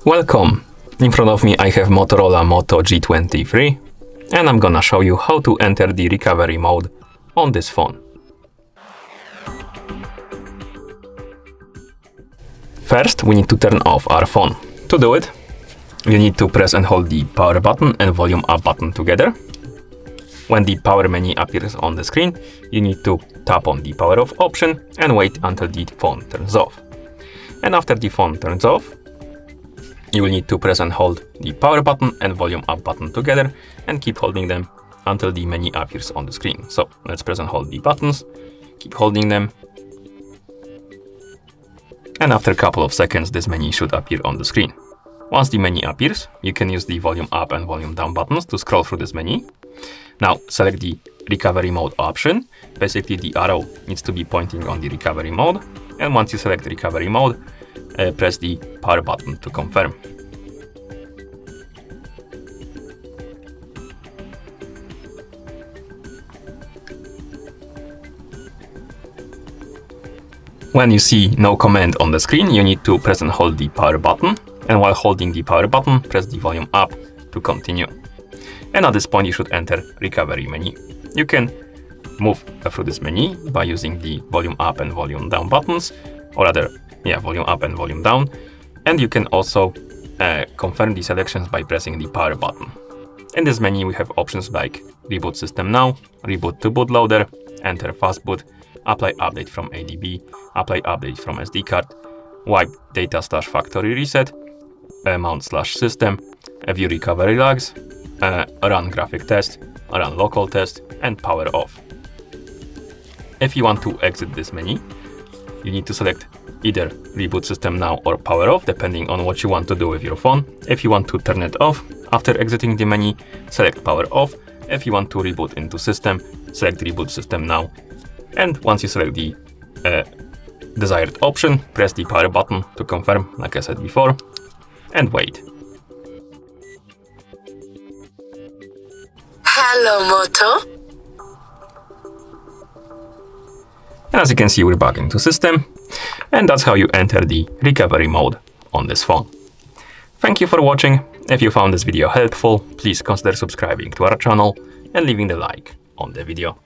Welcome! In front of me I have Motorola Moto G23 and I'm gonna show you how to enter the recovery mode on this phone. First, we need to turn off our phone. To do it, you need to press and hold the power button and volume up button together. When the power menu appears on the screen, you need to tap on the power off option and wait until the phone turns off. And after the phone turns off, you will need to press and hold the power button and volume up button together and keep holding them until the menu appears on the screen. So let's press and hold the buttons, keep holding them. And after a couple of seconds, this menu should appear on the screen. Once the menu appears, you can use the volume up and volume down buttons to scroll through this menu. Now select the recovery mode option. Basically the arrow needs to be pointing on the recovery mode. And once you select recovery mode, press the power button to confirm. When you see no command on the screen, you need to press and hold the power button. And while holding the power button, press the volume up to continue. And at this point, you should enter recovery menu. You can move through this menu by using the volume up and volume down buttons, or rather, volume up and volume down. And you can also confirm the selections by pressing the power button. In this menu, we have options like reboot system now, reboot to bootloader, enter fast boot, apply update from ADB, apply update from SD card, wipe data/factory reset, mount/system, view recovery logs, run graphic test, run local test, and power off. If you want to exit this menu, you need to select either reboot system now or power off, depending on what you want to do with your phone. If you want to turn it off after exiting the menu, select power off. If you want to reboot into system, select reboot system now. And once you select the desired option, press the power button to confirm, like I said before, and wait. Hello, Moto. And as you can see, we're back into system. And that's how you enter the recovery mode on this phone. Thank you for watching. If you found this video helpful, please consider subscribing to our channel and leaving the like on the video.